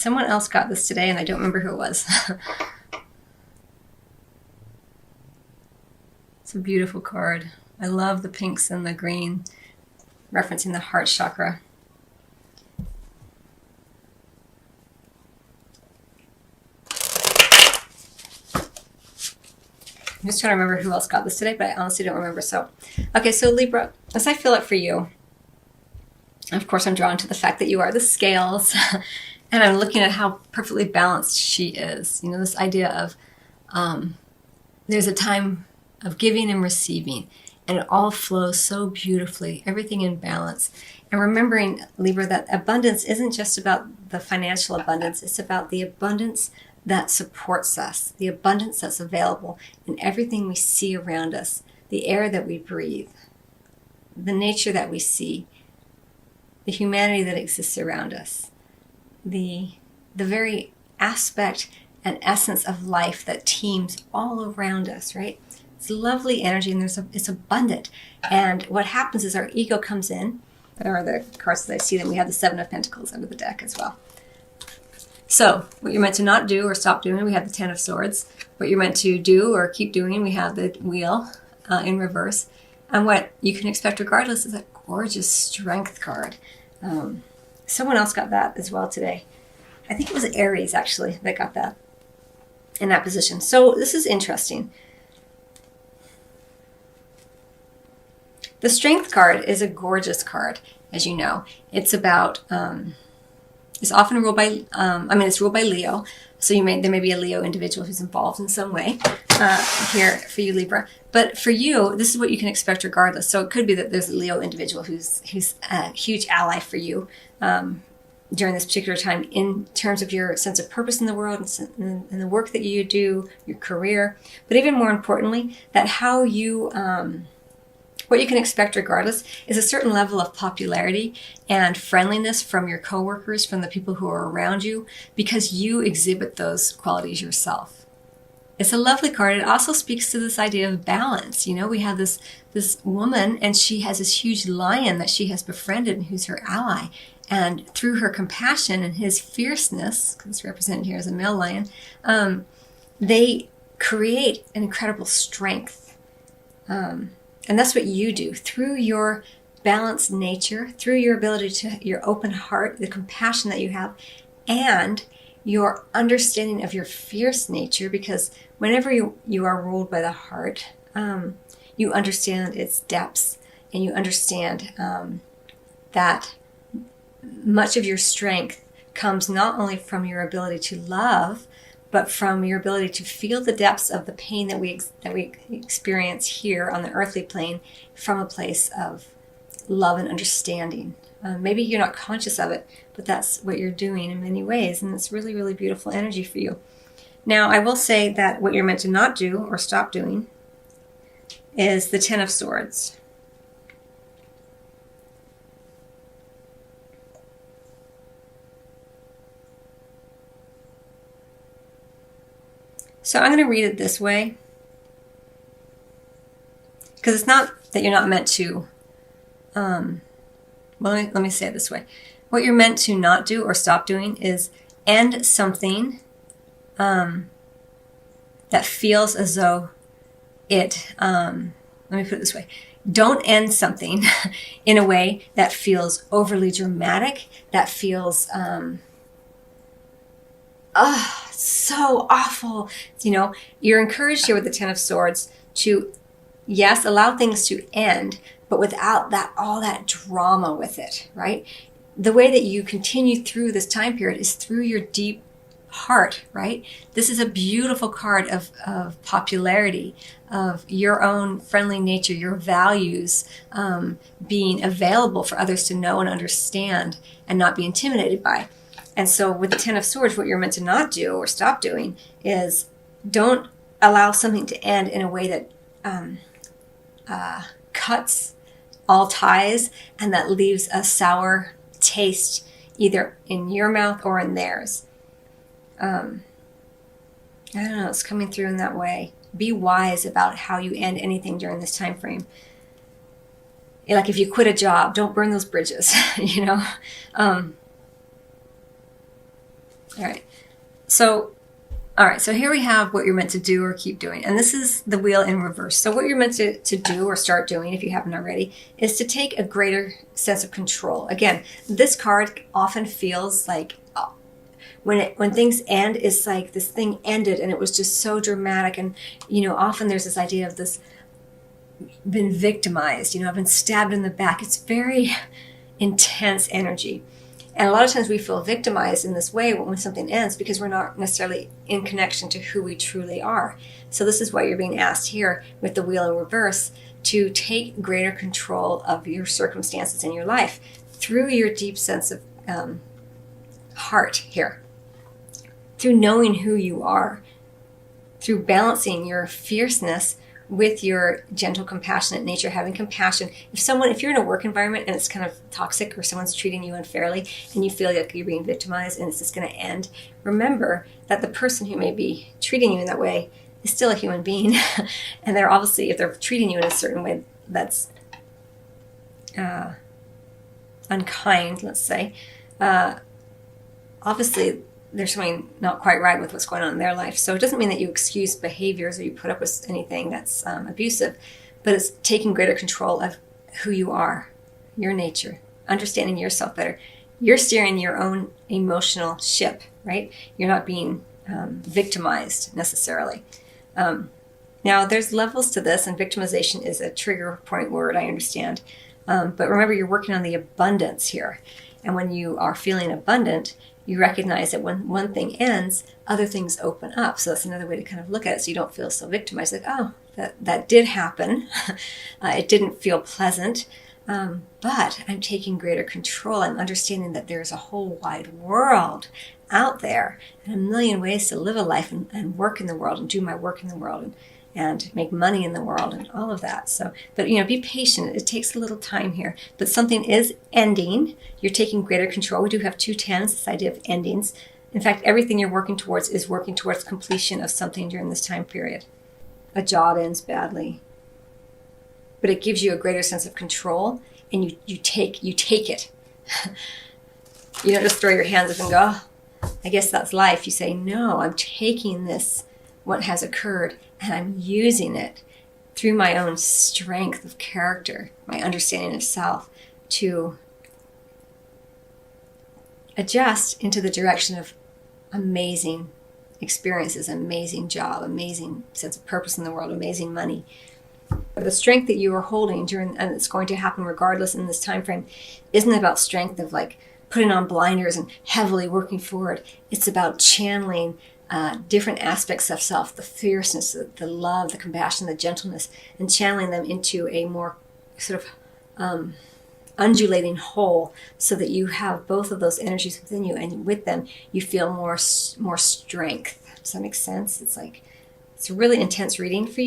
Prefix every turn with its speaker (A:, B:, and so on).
A: Someone else got this today, and I don't remember who it was. It's a beautiful card. I love the pinks and the green, referencing the heart chakra. I'm just trying to remember who else got this today, but I honestly don't remember. So, okay, so Libra, as I feel it for you, of course I'm drawn to the fact that you are the scales, and I'm looking at how perfectly balanced she is. You know, this idea of there's a time of giving and receiving, and it all flows so beautifully, everything in balance. And remembering, Libra, that abundance isn't just about the financial abundance, it's about the abundance that supports us, the abundance that's available in everything we see around us, the air that we breathe, the nature that we see, the humanity that exists around us, the very aspect and essence of life that teems all around us, right? It's lovely energy, and it's abundant. And what happens is our ego comes in. There are the cards that I see, that we have the Seven of Pentacles under the deck as well. So what you're meant to not do or stop doing, we have the Ten of Swords. What you're meant to do or keep doing, we have the Wheel in reverse. And what you can expect regardless is a gorgeous Strength card. Someone else got that as well today. I think it was Aries, actually, that got that in that position. So this is interesting. The Strength card is a gorgeous card, as you know. It's about... it's often ruled by, it's ruled by Leo. So there may be a Leo individual who's involved in some way here for you, Libra. But for you, this is what you can expect regardless. So it could be that there's a Leo individual who's a huge ally for you during this particular time in terms of your sense of purpose in the world and the work that you do, your career. But even more importantly, that how you... what you can expect regardless is a certain level of popularity and friendliness from your coworkers, from the people who are around you, because you exhibit those qualities yourself. It's a lovely card. It also speaks to this idea of balance. You know, we have this woman, and she has this huge lion that she has befriended and who's her ally. And through her compassion and his fierceness, because it's represented here as a male lion, they create an incredible strength. And that's what you do through your balanced nature, through your ability to, your open heart, the compassion that you have, and your understanding of your fierce nature, because whenever you are ruled by the heart, you understand its depths, and you understand that much of your strength comes not only from your ability to love, but from your ability to feel the depths of the pain that we experience here on the earthly plane from a place of love and understanding. Maybe you're not conscious of it, but that's what you're doing in many ways, and it's really, really beautiful energy for you. Now, I will say that what you're meant to not do or stop doing is the Ten of Swords. So I'm going to read it this way, because it's not that you're not meant to, let me say it this way. What you're meant to not do or stop doing is end something that feels as though it, let me put it this way. Don't end something in a way that feels overly dramatic, that feels, so awful. You know, you're encouraged here with the Ten of Swords to, yes, allow things to end, but without all that drama with it, right? The way that you continue through this time period is through your deep heart, right? This is a beautiful card of popularity, of your own friendly nature, your values being available for others to know and understand and not be intimidated by. And so with the Ten of Swords, what you're meant to not do or stop doing is don't allow something to end in a way that cuts all ties and that leaves a sour taste either in your mouth or in theirs. I don't know, it's coming through in that way. Be wise about how you end anything during this time frame. Like if you quit a job, don't burn those bridges, you know? All right. So, all right. So here we have what you're meant to do or keep doing. And this is the wheel in reverse. So what you're meant to do or start doing, if you haven't already, is to take a greater sense of control. Again, this card often feels like when things end, it's like this thing ended and it was just so dramatic. And, often there's this idea of this been victimized, I've been stabbed in the back. It's very intense energy. And a lot of times we feel victimized in this way when something ends because we're not necessarily in connection to who we truly are. So this is why you're being asked here with the wheel in reverse to take greater control of your circumstances in your life through your deep sense of heart here, through knowing who you are, through balancing your fierceness with your gentle, compassionate nature, having compassion. If you're in a work environment and it's kind of toxic or someone's treating you unfairly and you feel like you're being victimized and it's just going to end, remember that the person who may be treating you in that way is still a human being. And they're obviously, if they're treating you in a certain way that's unkind, let's say, obviously there's something not quite right with what's going on in their life. So it doesn't mean that you excuse behaviors or you put up with anything that's abusive, but it's taking greater control of who you are, your nature, understanding yourself better. You're steering your own emotional ship, right? You're not being victimized necessarily. Now, there's levels to this, and victimization is a trigger point word, I understand. But remember, you're working on the abundance here. And when you are feeling abundant, you recognize that when one thing ends, other things open up. So that's another way to kind of look at it so you don't feel so victimized. Like, oh, that did happen. It didn't feel pleasant. But I'm taking greater control. I'm understanding that there's a whole wide world out there and a million ways to live a life and work in the world and do my work in the world and make money in the world and all of that. So, but be patient. It takes a little time here. But something is ending. You're taking greater control. We do have 2 10s, this idea of endings. In fact, everything you're working towards is working towards completion of something during this time period. A job ends badly, but it gives you a greater sense of control, and you take it. You don't just throw your hands up and go, oh, I guess that's life. You say, no, I'm taking this, what has occurred, and I'm using it through my own strength of character, my understanding of self, to adjust into the direction of amazing experiences, amazing job, amazing sense of purpose in the world, amazing money. The strength that you are holding and it's going to happen regardless in this time frame, isn't about strength of like putting on blinders and heavily working forward. It's about channeling different aspects of self, the fierceness, the love, the compassion, the gentleness, and channeling them into a more sort of undulating whole, so that you have both of those energies within you, and with them you feel more strength. Does that make sense? It's a really intense reading for you.